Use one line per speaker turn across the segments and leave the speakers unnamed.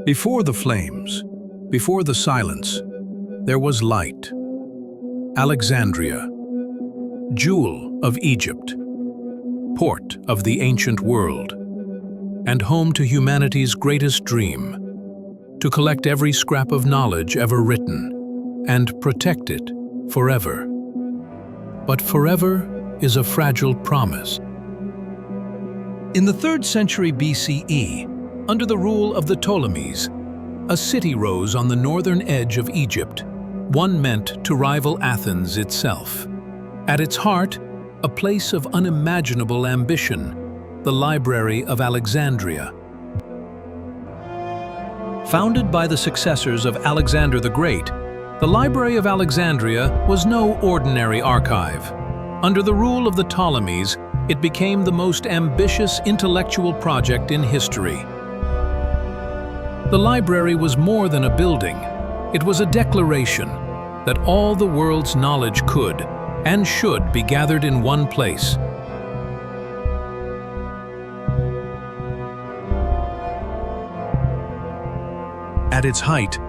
Before the flames, before the silence, there was light. Alexandria, jewel of Egypt, port of the ancient world, and home to humanity's greatest dream, to collect every scrap of knowledge ever written and protect it forever. But forever is a fragile promise. In the 3rd century BCE, under the rule of the Ptolemies, a city rose on the northern edge of Egypt, one meant to rival Athens itself. At its heart, a place of unimaginable ambition, the Library of Alexandria. Founded by the successors of Alexander the Great, the Library of Alexandria was no ordinary archive. Under the rule of the Ptolemies, it became the most ambitious intellectual project in history. The library was more than a building. It was a declaration that all the world's knowledge could and should be gathered in one place. At its height,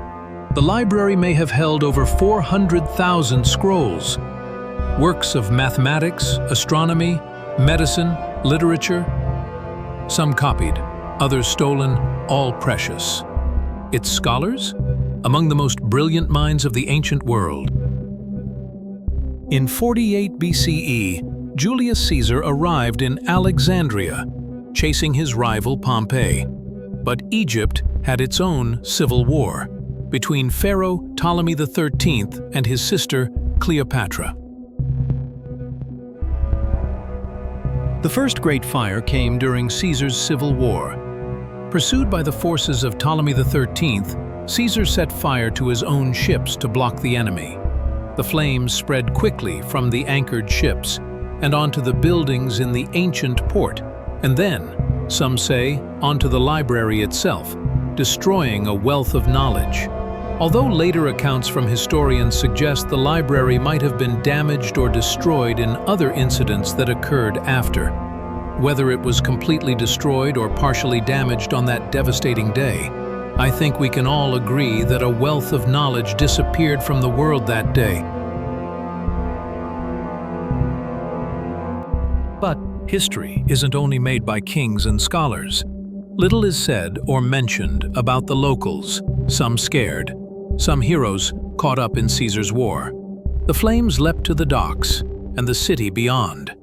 the library may have held over 400,000 scrolls, works of mathematics, astronomy, medicine, literature. Some copied, others stolen, all precious. Its scholars? Among the most brilliant minds of the ancient world. In 48 BCE, Julius Caesar arrived in Alexandria, chasing his rival Pompey. But Egypt had its own civil war between Pharaoh Ptolemy XIII and his sister Cleopatra. The first great fire came during Caesar's civil war. Pursued by the forces of Ptolemy XIII, Caesar set fire to his own ships to block the enemy. The flames spread quickly from the anchored ships and onto the buildings in the ancient port, and then, some say, onto the library itself, destroying a wealth of knowledge. Although later accounts from historians suggest the library might have been damaged or destroyed in other incidents that occurred after. Whether it was completely destroyed or partially damaged on that devastating day, I think we can all agree that a wealth of knowledge disappeared from the world that day. But history isn't only made by kings and scholars. Little is said or mentioned about the locals, some scared, some heroes caught up in Caesar's war. The flames leapt to the docks and the city beyond.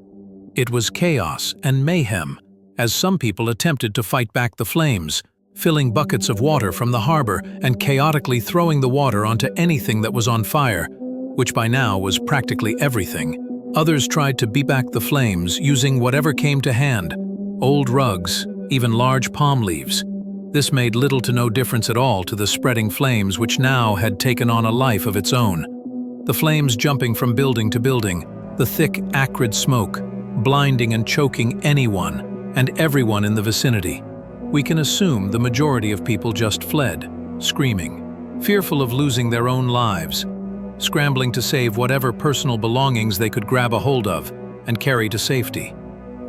It was chaos and mayhem as some people attempted to fight back the flames, filling buckets of water from the harbor and chaotically throwing the water onto anything that was on fire, which by now was practically everything. Others tried to beat back the flames using whatever came to hand, old rugs, even large palm leaves. This made little to no difference at all to the spreading flames which now had taken on a life of its own. The flames jumping from building to building, the thick, acrid smoke, blinding and choking anyone and everyone in the vicinity. We can assume the majority of people just fled, screaming, fearful of losing their own lives, scrambling to save whatever personal belongings they could grab a hold of and carry to safety.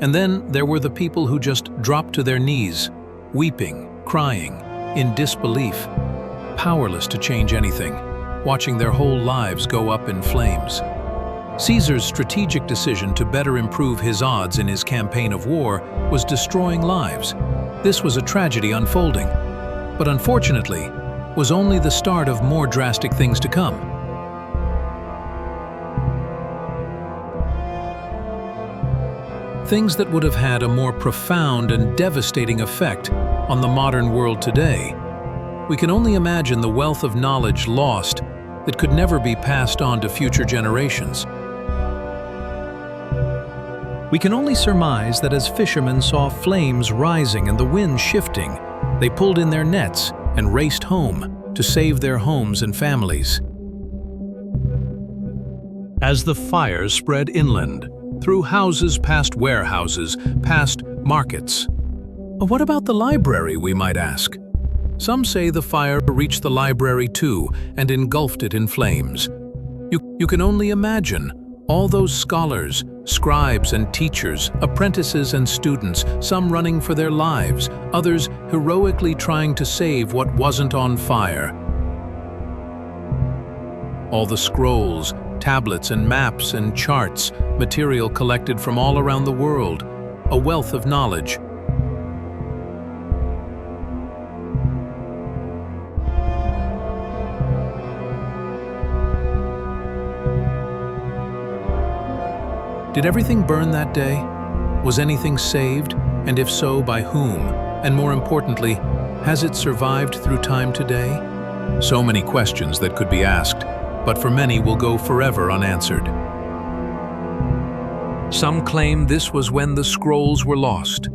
And then there were the people who just dropped to their knees, weeping, crying, in disbelief, powerless to change anything, watching their whole lives go up in flames. Caesar's strategic decision to better improve his odds in his campaign of war was destroying lives. This was a tragedy unfolding, but unfortunately, was only the start of more drastic things to come. Things that would have had a more profound and devastating effect on the modern world today. We can only imagine the wealth of knowledge lost that could never be passed on to future generations. We can only surmise that as fishermen saw flames rising and the wind shifting, they pulled in their nets and raced home to save their homes and families. As the fires spread inland, through houses past warehouses, past markets. What about the library, we might ask? Some say the fire reached the library too and engulfed it in flames. You can only imagine All those scholars, scribes and teachers, apprentices and students, some running for their lives, others heroically trying to save what wasn't on fire. All the scrolls, tablets and maps and charts, material collected from all around the world, a wealth of knowledge. Did everything burn that day? Was anything saved? And if so, by whom? And more importantly, has it survived through time today? So many questions that could be asked, but for many will go forever unanswered. Some claim this was when the scrolls were lost,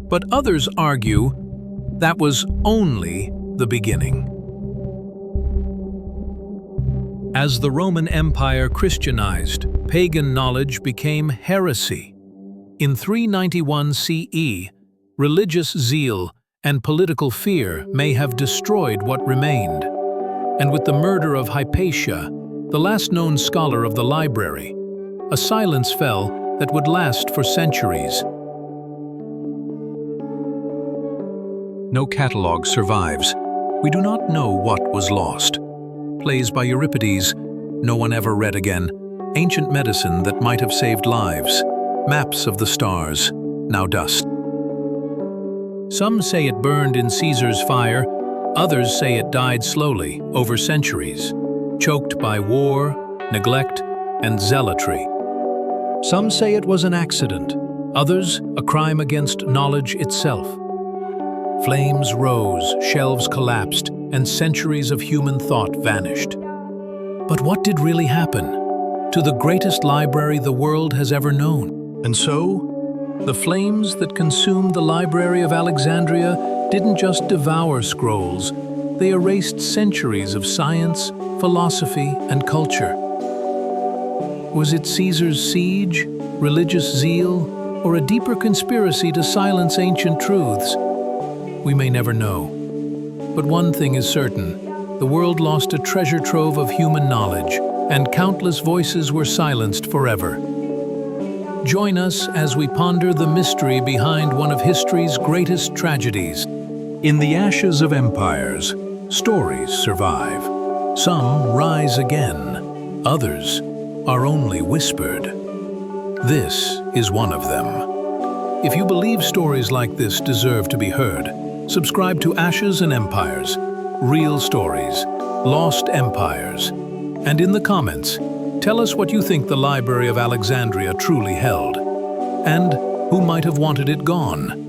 but others argue that was only the beginning. As the Roman Empire Christianized, pagan knowledge became heresy. In 391 CE, religious zeal and political fear may have destroyed what remained. And with the murder of Hypatia, the last known scholar of the library, a silence fell that would last for centuries. No catalogue survives. We do not know what was lost. Plays by Euripides, no one ever read again. Ancient medicine that might have saved lives. Maps of the stars, now dust. Some say it burned in Caesar's fire, others say it died slowly, over centuries, choked by war, neglect, and zealotry. Some say it was an accident, others a crime against knowledge itself. Flames rose, shelves collapsed, and centuries of human thought vanished. But what did really happen to the greatest library the world has ever known? And so, the flames that consumed the Library of Alexandria didn't just devour scrolls, they erased centuries of science, philosophy, and culture. Was it Caesar's siege, religious zeal, or a deeper conspiracy to silence ancient truths? We may never know. But one thing is certain, the world lost a treasure trove of human knowledge, and countless voices were silenced forever. Join us as we ponder the mystery behind one of history's greatest tragedies. In the ashes of empires, stories survive. Some rise again, others are only whispered. This is one of them. If you believe stories like this deserve to be heard, subscribe to Ashes and Empires, Real Stories, Lost Empires. And in the comments, tell us what you think the Library of Alexandria truly held, and who might have wanted it gone.